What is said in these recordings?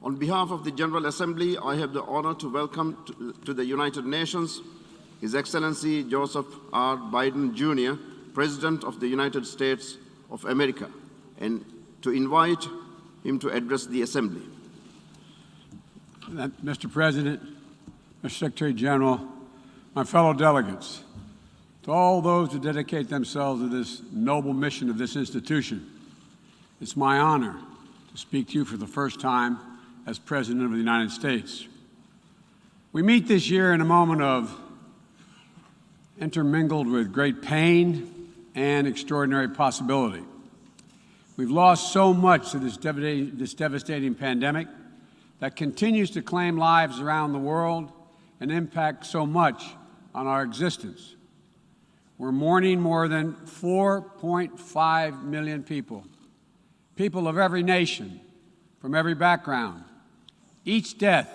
On behalf of the General Assembly, I have the honor to welcome to the United Nations His Excellency Joseph R. Biden, Jr., President of the United States of America, and to invite him to address the Assembly. Mr. President, Mr. Secretary General, my fellow delegates, to all those who dedicate themselves to this noble mission of this institution, it's my honor to speak to you for the first time as President of the United States. We meet this year in a moment of intermingled with great pain and extraordinary possibility. We've lost so much to this devastating pandemic that continues to claim lives around the world and impact so much on our existence. We're mourning more than 4.5 million people, people of every nation, from every background. Each death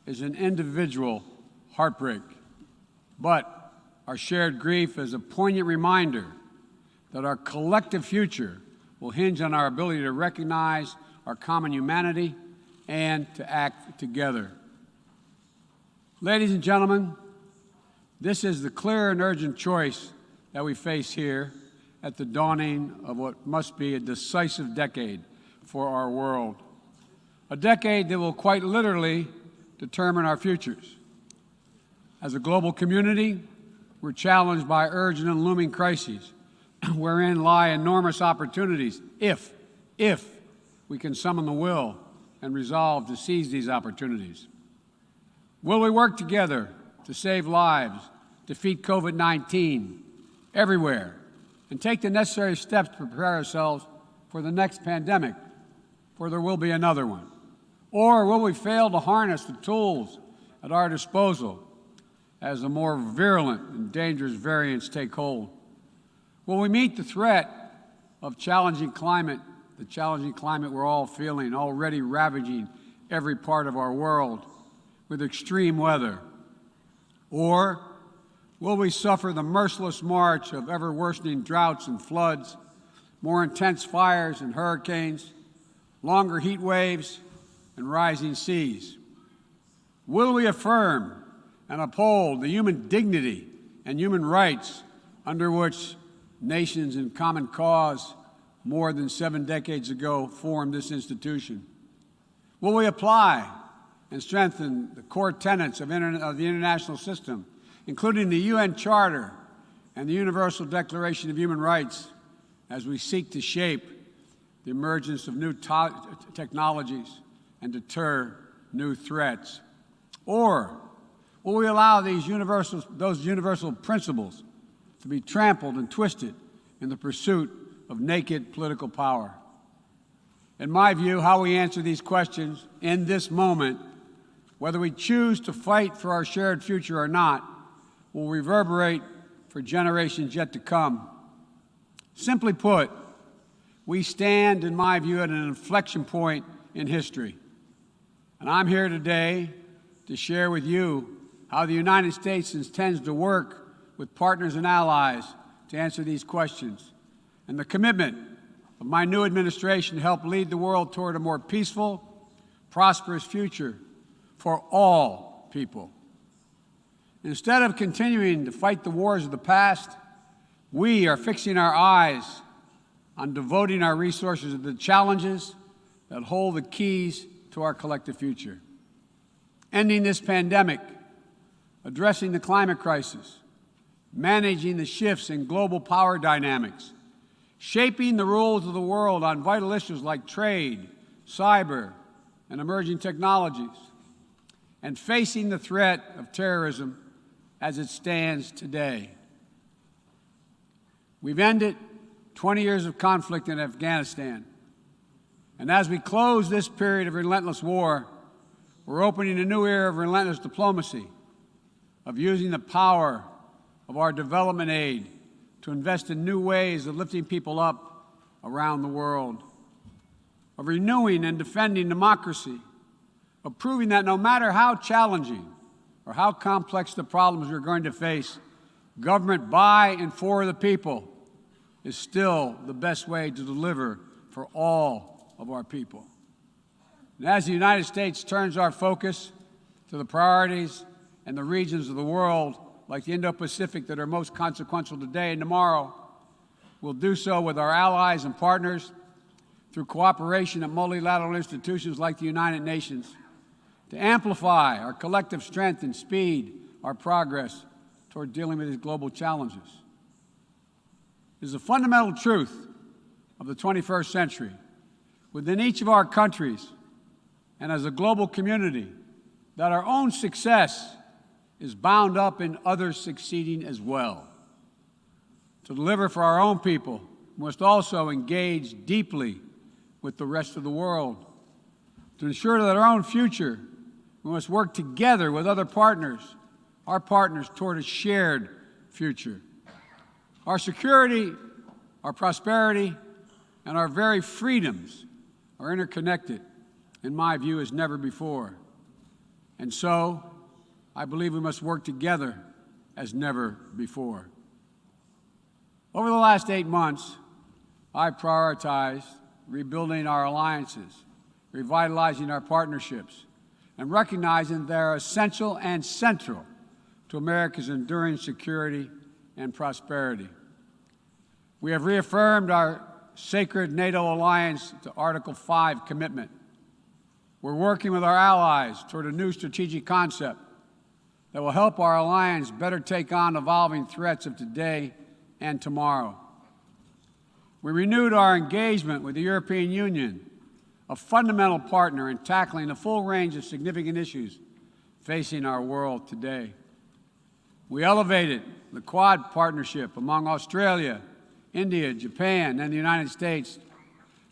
is an individual heartbreak, but our shared grief is a poignant reminder that our collective future will hinge on our ability to recognize our common humanity and to act together. Ladies and gentlemen, this is the clear and urgent choice that we face here at the dawning of what must be a decisive decade for our world. A decade that will quite literally determine our futures. As a global community, we're challenged by urgent and looming crises, wherein lie enormous opportunities if we can summon the will and resolve to seize these opportunities. Will we work together to save lives, defeat COVID-19 everywhere, and take the necessary steps to prepare ourselves for the next pandemic, for there will be another one? Or will we fail to harness the tools at our disposal as the more virulent and dangerous variants take hold? Will we meet the threat of the challenging climate we're all feeling, already ravaging every part of our world with extreme weather? Or will we suffer the merciless march of ever-worsening droughts and floods, more intense fires and hurricanes, longer heat waves, and rising seas? Will we affirm and uphold the human dignity and human rights under which nations in common cause more than 7 decades ago formed this institution? Will we apply and strengthen the core tenets of the international system, including the UN Charter and the Universal Declaration of Human Rights, as we seek to shape the emergence of new technologies and deter new threats? Or will we allow those universal principles to be trampled and twisted in the pursuit of naked political power? In my view, how we answer these questions in this moment, whether we choose to fight for our shared future or not, will reverberate for generations yet to come. Simply put, we stand, in my view, at an inflection point in history. And I'm here today to share with you how the United States intends to work with partners and allies to answer these questions, and the commitment of my new administration to help lead the world toward a more peaceful, prosperous future for all people. Instead of continuing to fight the wars of the past, we are fixing our eyes on devoting our resources to the challenges that hold the keys to our collective future. Ending this pandemic, addressing the climate crisis, managing the shifts in global power dynamics, shaping the rules of the world on vital issues like trade, cyber, and emerging technologies, and facing the threat of terrorism as it stands today. We've ended 20 years of conflict in Afghanistan, and as we close this period of relentless war, we're opening a new era of relentless diplomacy, of using the power of our development aid to invest in new ways of lifting people up around the world, of renewing and defending democracy, of proving that no matter how challenging or how complex the problems we're going to face, government by and for the people is still the best way to deliver for all of our people. And as the United States turns our focus to the priorities and the regions of the world, like the Indo-Pacific, that are most consequential today and tomorrow, we'll do so with our allies and partners through cooperation at multilateral institutions like the United Nations to amplify our collective strength and speed our progress toward dealing with these global challenges. It is a fundamental truth of the 21st century within each of our countries and as a global community that our own success is bound up in others succeeding as well. To deliver for our own people, we must also engage deeply with the rest of the world. To ensure that our own future, we must work together with other partners, our partners, toward a shared future. Our security, our prosperity, and our very freedoms are interconnected, in my view, as never before. And so, I believe we must work together as never before. Over the last 8 months, I prioritized rebuilding our alliances, revitalizing our partnerships, and recognizing they're essential and central to America's enduring security and prosperity. We have reaffirmed our sacred NATO alliance to Article 5 commitment. We're working with our allies toward a new strategic concept that will help our alliance better take on evolving threats of today and tomorrow. We renewed our engagement with the European Union, a fundamental partner in tackling the full range of significant issues facing our world today. We elevated the Quad partnership among Australia, India, Japan, and the United States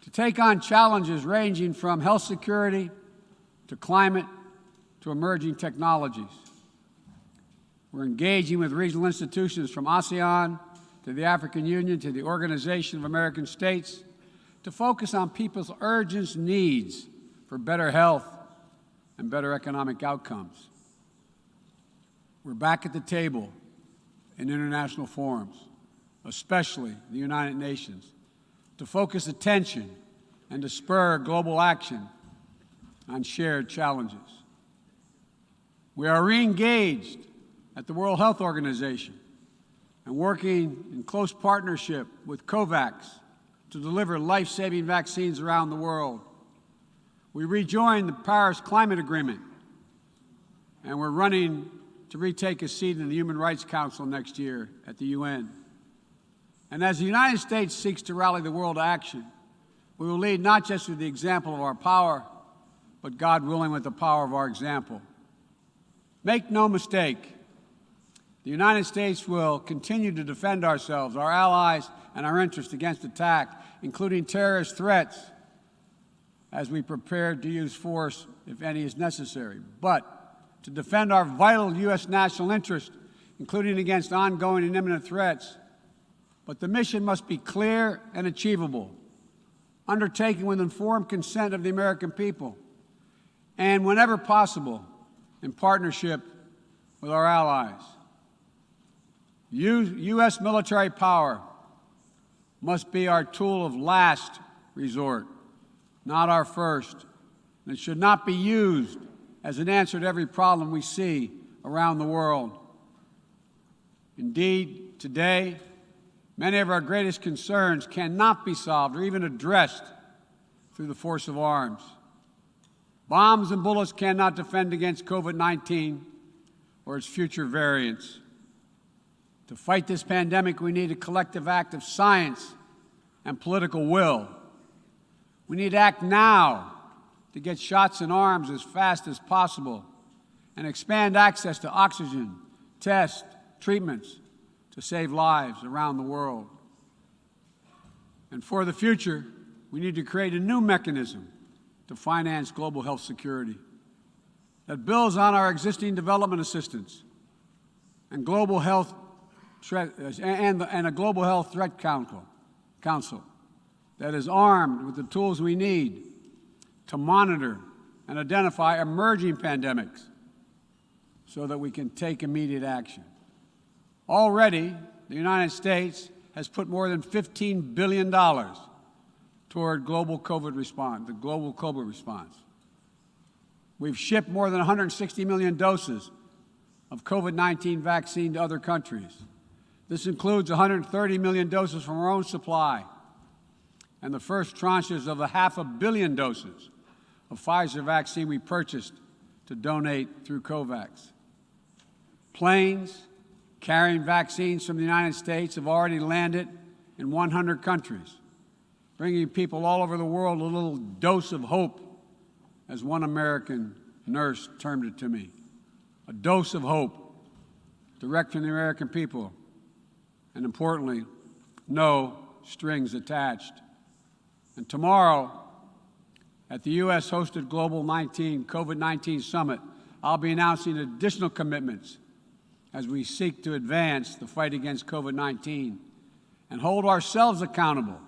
to take on challenges ranging from health security to climate to emerging technologies. We're engaging with regional institutions from ASEAN to the African Union to the Organization of American States to focus on people's urgent needs for better health and better economic outcomes. We're back at the table in international forums, especially the United Nations, to focus attention and to spur global action on shared challenges. We are re-engaged at the World Health Organization and working in close partnership with COVAX to deliver life-saving vaccines around the world. We rejoined the Paris Climate Agreement, and we're running to retake a seat in the Human Rights Council next year at the UN. And as the United States seeks to rally the world to action, we will lead not just with the example of our power, but, God willing, with the power of our example. Make no mistake, the United States will continue to defend ourselves, our allies, and our interests against attack, including terrorist threats, as we prepare to use force, if any is necessary. But to defend our vital U.S. national interest, including against ongoing and imminent threats. But the mission must be clear and achievable, undertaken with informed consent of the American people, and whenever possible, in partnership with our allies. U.S. military power must be our tool of last resort, not our first. And it should not be used as an answer to every problem we see around the world. Indeed, today, many of our greatest concerns cannot be solved or even addressed through the force of arms. Bombs and bullets cannot defend against COVID-19 or its future variants. To fight this pandemic, we need a collective act of science and political will. We need to act now to get shots in arms as fast as possible and expand access to oxygen, tests, treatments to save lives around the world. And for the future, we need to create a new mechanism to finance global health security that builds on our existing development assistance and global health and a global health threat council that is armed with the tools we need to monitor and identify emerging pandemics so that we can take immediate action. Already, the United States has put more than $15 billion toward the global COVID response. We've shipped more than 160 million doses of COVID-19 vaccine to other countries. This includes 130 million doses from our own supply and the first tranches of 500 million doses of Pfizer vaccine we purchased to donate through COVAX. Planes carrying vaccines from the United States have already landed in 100 countries, bringing people all over the world a little dose of hope, as one American nurse termed it to me. A dose of hope direct from the American people, and importantly, no strings attached. And tomorrow, at the U.S.-hosted Global COVID-19 Summit, I'll be announcing additional commitments as we seek to advance the fight against COVID-19 and hold ourselves accountable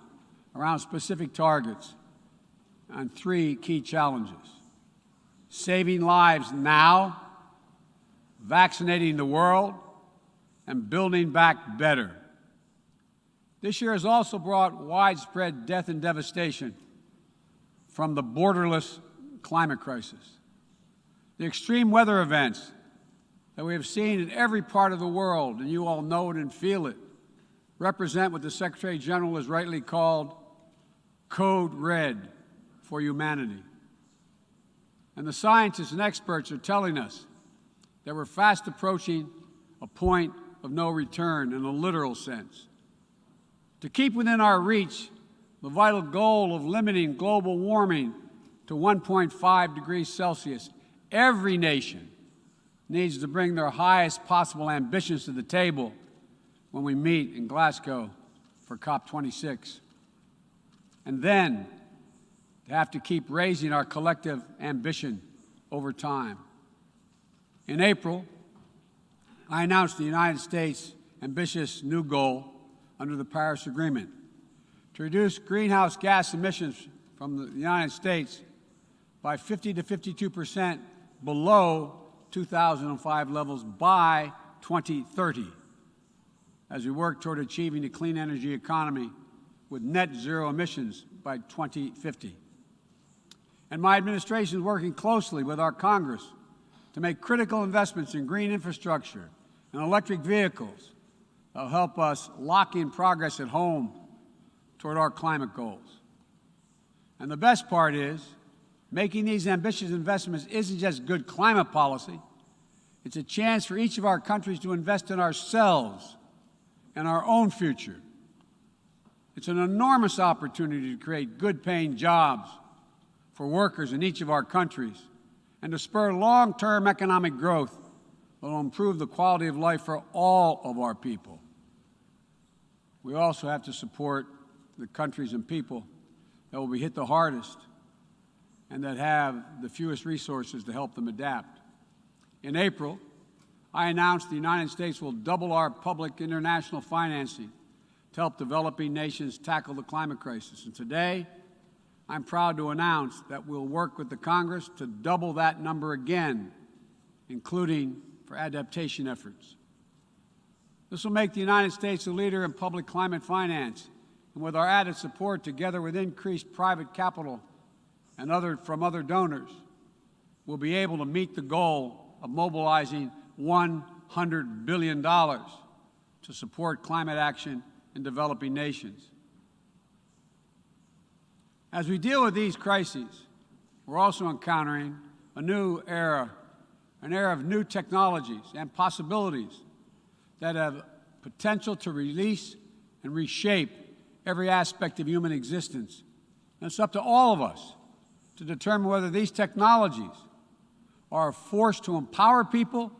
around specific targets on 3 key challenges: saving lives now, vaccinating the world, and building back better. This year has also brought widespread death and devastation from the borderless climate crisis. The extreme weather events that we have seen in every part of the world, and you all know it and feel it, represent what the Secretary General has rightly called Code Red for humanity. And the scientists and experts are telling us that we're fast approaching a point of no return in a literal sense. To keep within our reach the vital goal of limiting global warming to 1.5 degrees Celsius, every nation needs to bring their highest possible ambitions to the table when we meet in Glasgow for COP26. And then to have to keep raising our collective ambition over time. In April, I announced the United States' ambitious new goal under the Paris Agreement to reduce greenhouse gas emissions from the United States by 50 to 52% below 2005 levels by 2030, as we work toward achieving a clean energy economy with net zero emissions by 2050. And my administration is working closely with our Congress to make critical investments in green infrastructure and electric vehicles that will help us lock in progress at home toward our climate goals. And the best part is, making these ambitious investments isn't just good climate policy, it's a chance for each of our countries to invest in ourselves and our own future. It's an enormous opportunity to create good-paying jobs for workers in each of our countries and to spur long-term economic growth that will improve the quality of life for all of our people. We also have to support the countries and people that will be hit the hardest and that have the fewest resources to help them adapt. In April, I announced the United States will double our public international financing to help developing nations tackle the climate crisis. And today, I'm proud to announce that we'll work with the Congress to double that number again, including for adaptation efforts. This will make the United States a leader in public climate finance, and with our added support, together with increased private capital and from other donors, we'll be able to meet the goal of mobilizing $100 billion to support climate action in developing nations. As we deal with these crises, we're also encountering a new era, an era of new technologies and possibilities that have potential to release and reshape every aspect of human existence. And it's up to all of us to determine whether these technologies are a force to empower people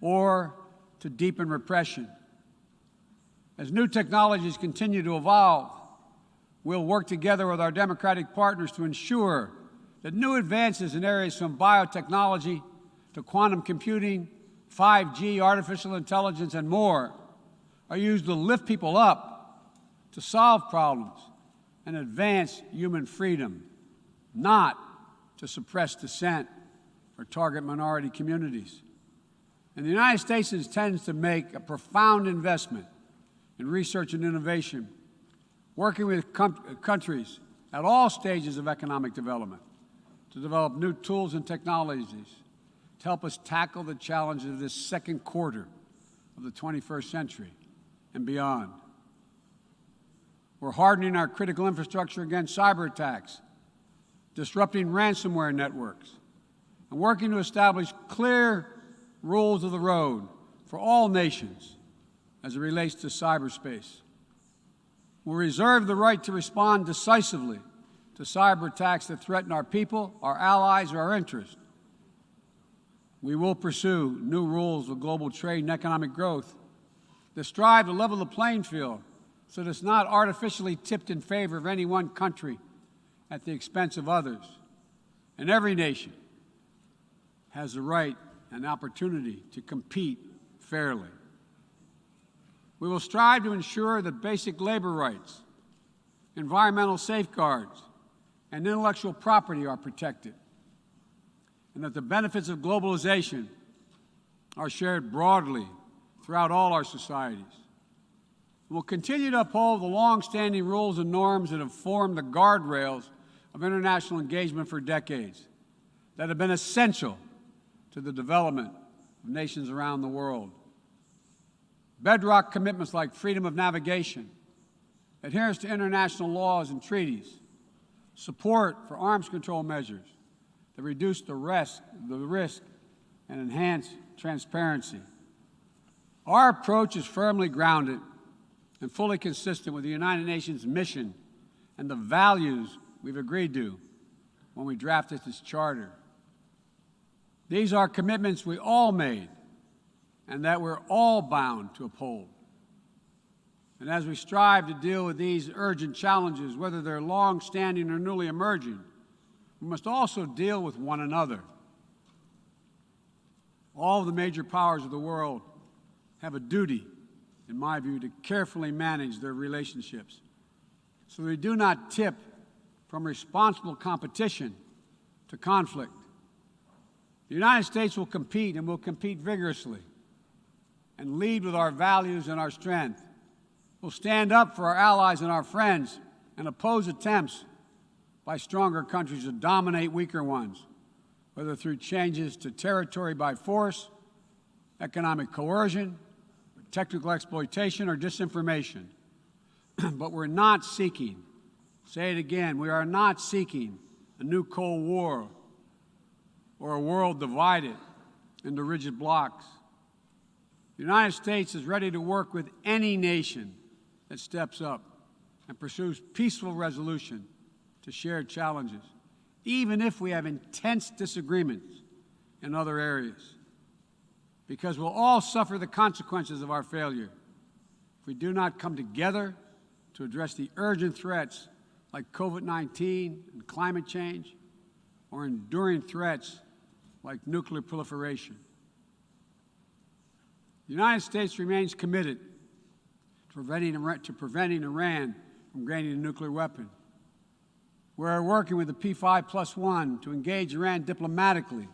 or to deepen repression. As new technologies continue to evolve, we'll work together with our democratic partners to ensure that new advances in areas from biotechnology to quantum computing, 5G, artificial intelligence, and more are used to lift people up, to solve problems, and advance human freedom, not to suppress dissent or target minority communities. And the United States intends to make a profound investment in research and innovation, working with countries at all stages of economic development to develop new tools and technologies to help us tackle the challenges of this second quarter of the 21st century and beyond. We're hardening our critical infrastructure against cyber attacks, disrupting ransomware networks, and working to establish clear rules of the road for all nations as it relates to cyberspace. We'll reserve the right to respond decisively to cyber attacks that threaten our people, our allies, or our interests. We will pursue new rules of global trade and economic growth that strive to level the playing field so that it's not artificially tipped in favor of any one country at the expense of others. And every nation has the right and opportunity to compete fairly. We will strive to ensure that basic labor rights, environmental safeguards, and intellectual property are protected, and that the benefits of globalization are shared broadly throughout all our societies. We'll continue to uphold the long-standing rules and norms that have formed the guardrails of international engagement for decades, that have been essential to the development of nations around the world. Bedrock commitments like freedom of navigation, adherence to international laws and treaties, support for arms control measures that reduce the risk and enhance transparency. Our approach is firmly grounded and fully consistent with the United Nations mission and the values we've agreed to when we drafted this charter. These are commitments we all made and that we're all bound to uphold. And as we strive to deal with these urgent challenges, whether they're long-standing or newly emerging, we must also deal with one another. All of the major powers of the world have a duty, in my view, to carefully manage their relationships so they do not tip from responsible competition to conflict. The United States will compete, and will compete vigorously, and lead with our values and our strength. We'll stand up for our allies and our friends and oppose attempts by stronger countries to dominate weaker ones, whether through changes to territory by force, economic coercion, technical exploitation, or disinformation. But we're not seeking, say it again, we are not seeking a new Cold War or a world divided into rigid blocs. The United States is ready to work with any nation that steps up and pursues peaceful resolution to shared challenges, even if we have intense disagreements in other areas, because we'll all suffer the consequences of our failure if we do not come together to address the urgent threats like COVID-19 and climate change, or enduring threats like nuclear proliferation. The United States remains committed to preventing Iran from gaining a nuclear weapon. We're working with the P5+1 to engage Iran diplomatically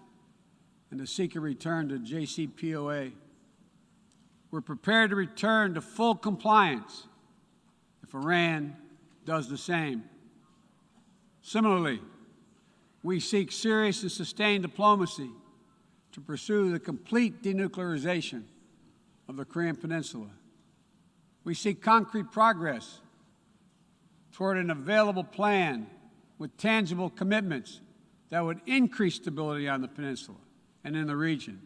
and to seek a return to JCPOA. We're prepared to return to full compliance if Iran does the same. Similarly, we seek serious and sustained diplomacy to pursue the complete denuclearization of the Korean Peninsula. We seek concrete progress toward an available plan with tangible commitments that would increase stability on the peninsula and in the region,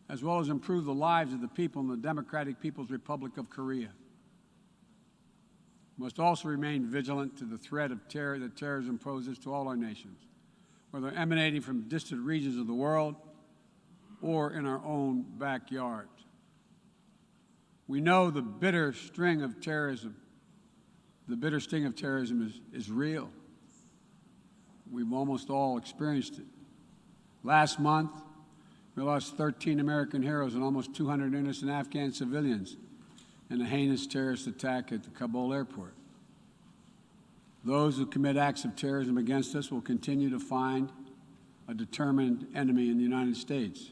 as well as improve the lives of the people in the Democratic People's Republic of Korea. We must also remain vigilant to the threat of terror that terrorism poses to all our nations, whether emanating from distant regions of the world or in our own backyard. We know the bitter sting of terrorism is real. We've almost all experienced it. Last month, we lost 13 American heroes and almost 200 innocent Afghan civilians in a heinous terrorist attack at the Kabul airport. Those who commit acts of terrorism against us will continue to find a determined enemy in the United States.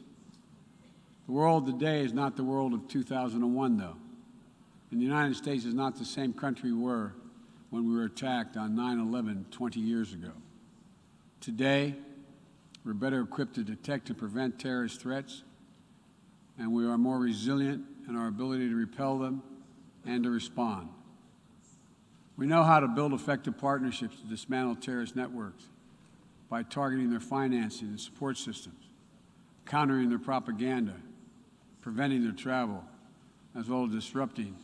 The world today is not the world of 2001, though. And the United States is not the same country we were when we were attacked on 9/11 20 years ago. Today, We're better equipped to detect and prevent terrorist threats, and we are more resilient in our ability to repel them and to respond. We know how to build effective partnerships to dismantle terrorist networks by targeting their financing and support systems, countering their propaganda, preventing their travel, as well as disrupting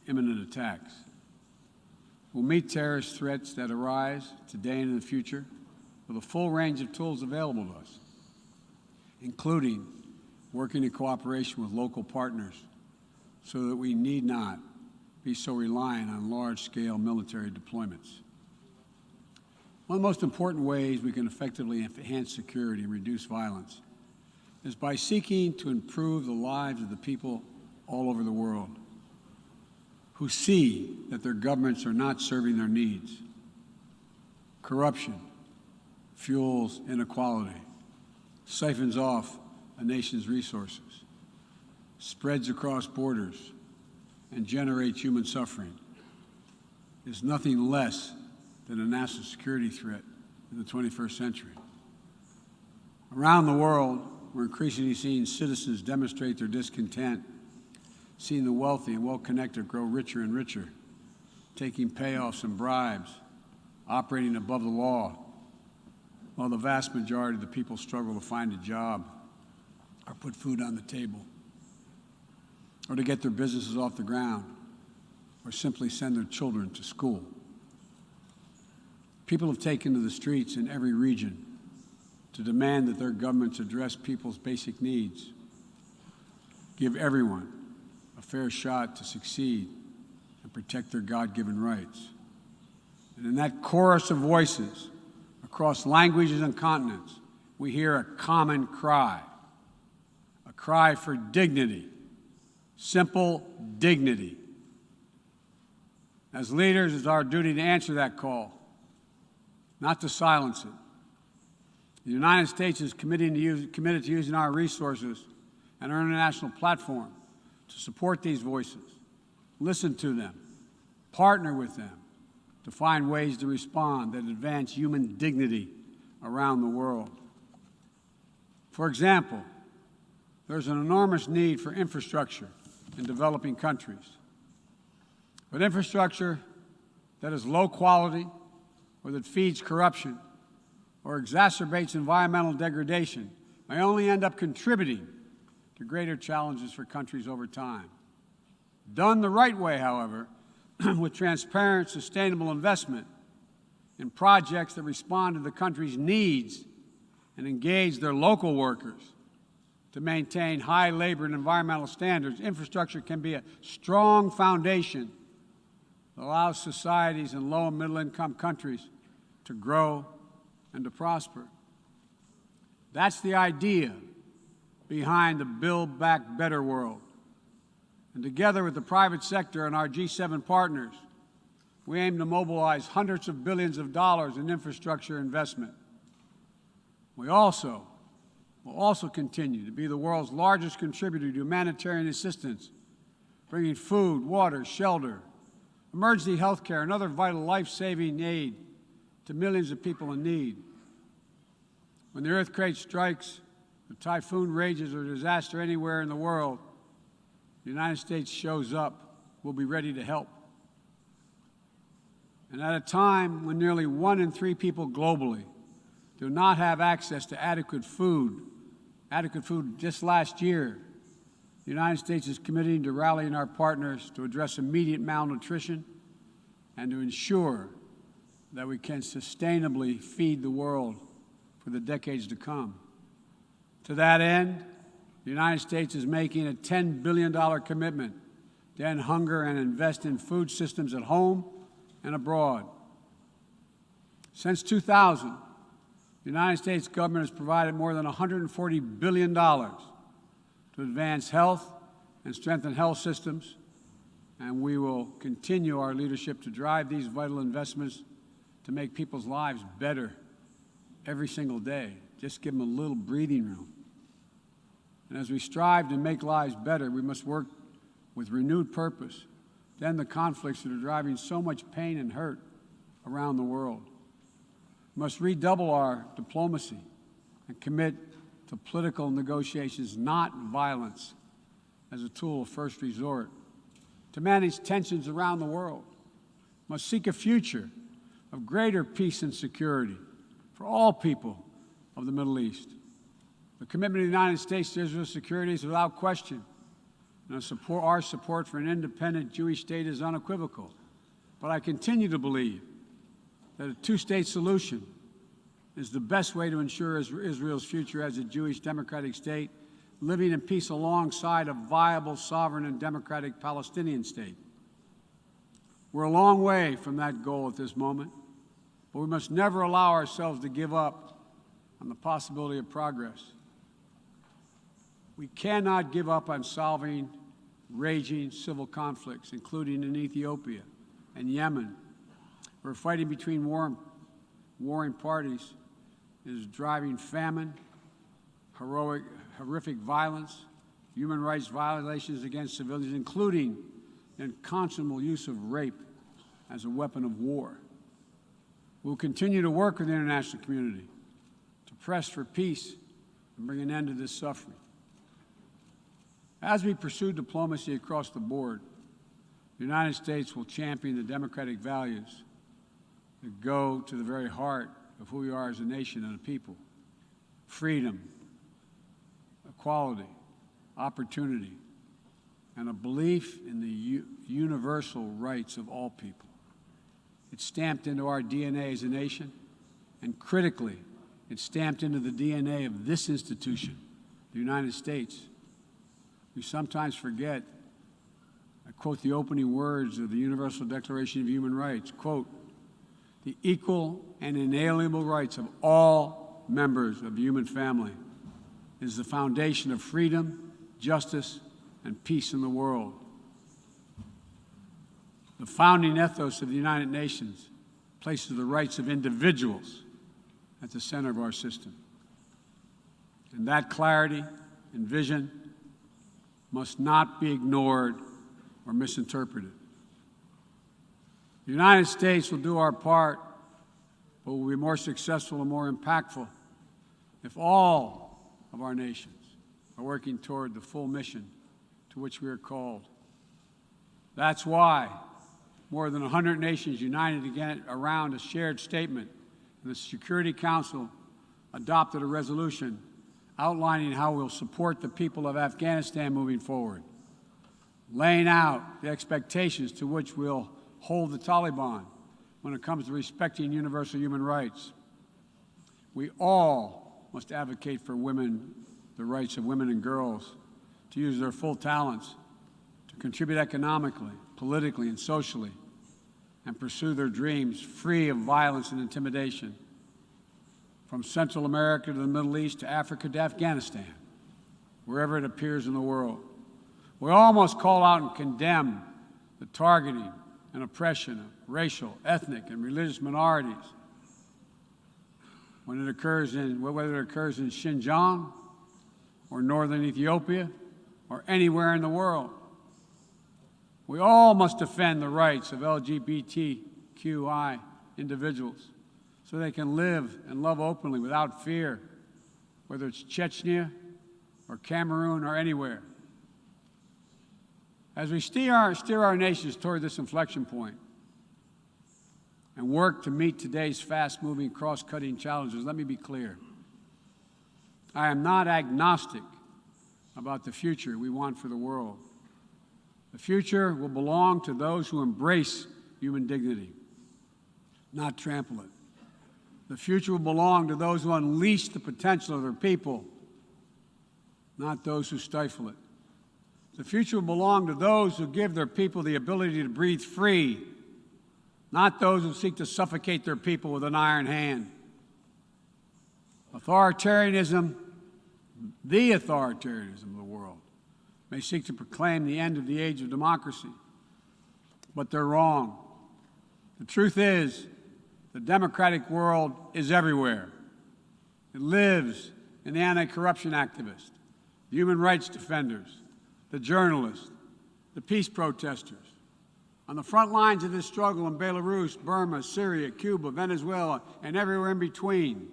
imminent attacks. We'll meet terrorist threats that arise today and in the future with a full range of tools available to us, including working in cooperation with local partners so that we need not be so reliant on large-scale military deployments. One of the most important ways we can effectively enhance security and reduce violence is by seeking to improve the lives of the people all over the world who see that their governments are not serving their needs. Corruption fuels inequality, siphons off a nation's resources, spreads across borders, and generates human suffering, is nothing less than a national security threat in the 21st century. Around the world, we're increasingly seeing citizens demonstrate their discontent, seeing the wealthy and well-connected grow richer and richer, taking payoffs and bribes, operating above the law, while the vast majority of the people struggle to find a job or put food on the table, or to get their businesses off the ground, or simply send their children to school. People have taken to the streets in every region to demand that their governments address people's basic needs, give everyone a fair shot to succeed, and protect their God-given rights. And in that chorus of voices across languages and continents, we hear a common cry, a cry for dignity, simple dignity. As leaders, it's our duty to answer that call, not to silence it. The United States is committed to using our resources and our international platform to support these voices, listen to them, partner with them to find ways to respond that advance human dignity around the world. For example, there's an enormous need for infrastructure in developing countries. But infrastructure that is low quality or that feeds corruption or exacerbates environmental degradation may only end up contributing to greater challenges for countries over time. Done the right way, however, with transparent, sustainable investment in projects that respond to the country's needs and engage their local workers to maintain high labor and environmental standards, infrastructure can be a strong foundation that allows societies in low and middle-income countries to grow and to prosper. That's the idea behind the Build Back Better world. And together with the private sector and our G7 partners, we aim to mobilize hundreds of billions of dollars in infrastructure investment. We will also continue to be the world's largest contributor to humanitarian assistance, bringing food, water, shelter, emergency health care, and other vital life-saving aid to millions of people in need. When the earthquake strikes, the typhoon rages, or disaster anywhere in the world, the United States shows up. We'll be ready to help. And at a time when nearly 1 in 3 people globally do not have access to adequate food just last year, the United States is committing to rallying our partners to address immediate malnutrition and to ensure that we can sustainably feed the world for the decades to come. To that end, the United States is making a $10 billion commitment to end hunger and invest in food systems at home and abroad. Since 2000, the United States government has provided more than $140 billion to advance health and strengthen health systems, and we will continue our leadership to drive these vital investments to make people's lives better every single day. Just give them a little breathing room. And as we strive to make lives better, we must work with renewed purpose to end the conflicts that are driving so much pain and hurt around the world. We must redouble our diplomacy and commit to political negotiations, not violence, as a tool of first resort, to manage tensions around the world, must seek a future of greater peace and security for all people of the Middle East. The commitment of the United States to Israel's security is without question, and our support for an independent Jewish state is unequivocal. But I continue to believe that a two-state solution is the best way to ensure Israel's future as a Jewish democratic state, living in peace alongside a viable, sovereign, and democratic Palestinian state. We're a long way from that goal at this moment, but we must never allow ourselves to give up on the possibility of progress. We cannot give up on solving raging civil conflicts, including in Ethiopia and Yemen, where fighting between warring parties is driving famine, horrific violence, human rights violations against civilians, including the unconscionable use of rape as a weapon of war. We'll continue to work with the international community to press for peace and bring an end to this suffering. As we pursue diplomacy across the board, the United States will champion the democratic values that go to the very heart of who we are as a nation and a people: freedom, equality, opportunity, and a belief in the universal rights of all people. It's stamped into our DNA as a nation, and critically, it's stamped into the DNA of this institution, the United States. We sometimes forget, I quote the opening words of the Universal Declaration of Human Rights, quote, "The equal and inalienable rights of all members of the human family is the foundation of freedom, justice, and peace in the world." The founding ethos of the United Nations places the rights of individuals at the center of our system. And that clarity and vision must not be ignored or misinterpreted. The United States will do our part, but will be more successful and more impactful if all of our nations are working toward the full mission to which we are called. That's why more than 100 nations united again around a shared statement, and the Security Council adopted a resolution outlining how we'll support the people of Afghanistan moving forward, laying out the expectations to which we'll hold the Taliban when it comes to respecting universal human rights. We all must advocate for women, the rights of women and girls to use their full talents, to contribute economically, politically, and socially, and pursue their dreams free of violence and intimidation. From Central America to the Middle East to Africa to Afghanistan, wherever it appears in the world. We all must call out and condemn the targeting and oppression of racial, ethnic, and religious minorities whether it occurs in Xinjiang or northern Ethiopia or anywhere in the world. We all must defend the rights of LGBTQI individuals so they can live and love openly without fear, whether it's Chechnya or Cameroon or anywhere. As we steer our nations toward this inflection point and work to meet today's fast-moving, cross-cutting challenges, let me be clear. I am not agnostic about the future we want for the world. The future will belong to those who embrace human dignity, not trample it. The future will belong to those who unleash the potential of their people, not those who stifle it. The future will belong to those who give their people the ability to breathe free, not those who seek to suffocate their people with an iron hand. Authoritarianism, the authoritarianism of the world, may seek to proclaim the end of the age of democracy, but they're wrong. The truth is, the democratic world is everywhere. It lives in the anti-corruption activists, the human rights defenders, the journalists, the peace protesters. On the front lines of this struggle in Belarus, Burma, Syria, Cuba, Venezuela, and everywhere in between,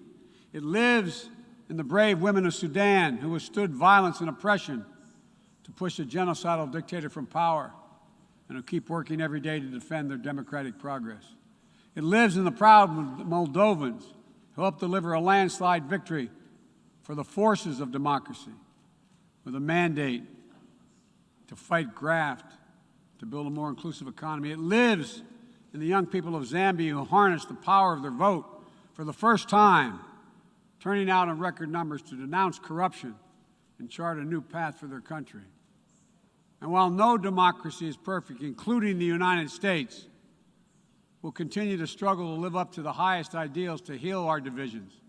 it lives in the brave women of Sudan who withstood violence and oppression to push a genocidal dictator from power and who keep working every day to defend their democratic progress. It lives in the proud Moldovans who helped deliver a landslide victory for the forces of democracy with a mandate to fight graft, to build a more inclusive economy. It lives in the young people of Zambia who harnessed the power of their vote for the first time, turning out in record numbers to denounce corruption and chart a new path for their country. And while no democracy is perfect, including the United States, we'll continue to struggle to live up to the highest ideals to heal our divisions.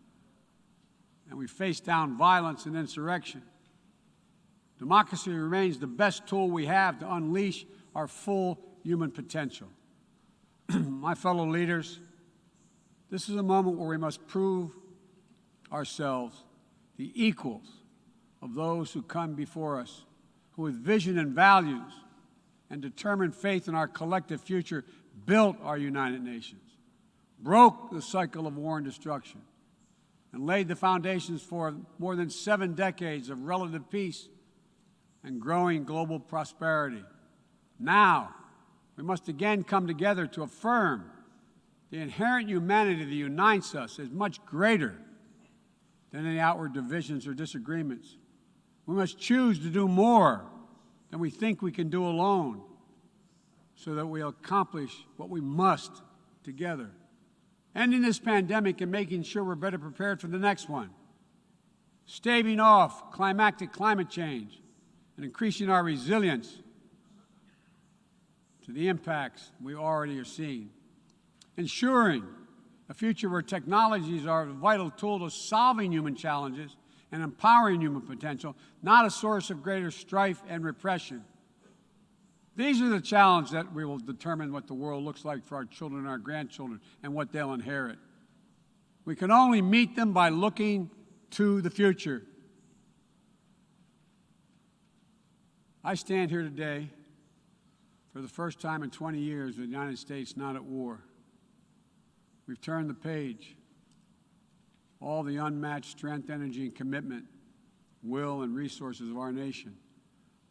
And we face down violence and insurrection. Democracy remains the best tool we have to unleash our full human potential. My fellow leaders, this is a moment where we must prove ourselves the equals of those who come before us, who with vision and values and determined faith in our collective future built our United Nations, broke the cycle of war and destruction, and laid the foundations for more than 7 decades of relative peace and growing global prosperity. Now, we must again come together to affirm the inherent humanity that unites us is much greater than any outward divisions or disagreements. We must choose to do more than we think we can do alone so that we'll accomplish what we must together. Ending this pandemic and making sure we're better prepared for the next one. Staving off climate change and increasing our resilience to the impacts we already are seeing. Ensuring a future where technologies are a vital tool to solving human challenges and empowering human potential, not a source of greater strife and repression. These are the challenges that we will determine what the world looks like for our children and our grandchildren and what they'll inherit. We can only meet them by looking to the future. I stand here today for the first time in 20 years with the United States not at war. We've turned the page. All the unmatched strength, energy, and commitment, will, and resources of our nation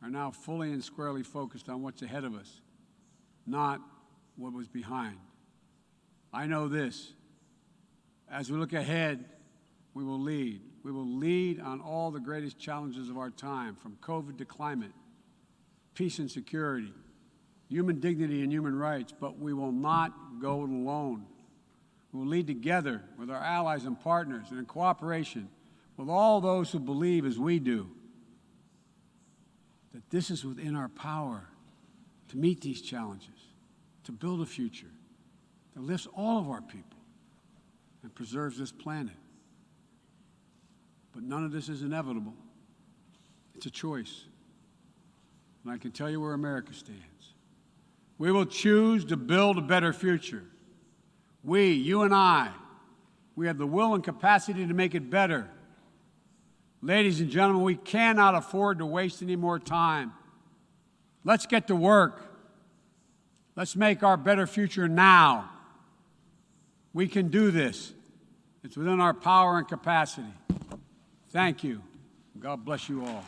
are now fully and squarely focused on what's ahead of us, not what was behind. I know this. As we look ahead, we will lead. We will lead on all the greatest challenges of our time, from COVID to climate, peace and security, human dignity and human rights, but we will not go it alone. We will lead together with our allies and partners and in cooperation with all those who believe as we do that this is within our power to meet these challenges, to build a future that lifts all of our people and preserves this planet. But none of this is inevitable. It's a choice. And I can tell you where America stands. We will choose to build a better future. We, you and I, we have the will and capacity to make it better. Ladies and gentlemen, we cannot afford to waste any more time. Let's get to work. Let's make our better future now. We can do this. It's within our power and capacity. Thank you. God bless you all.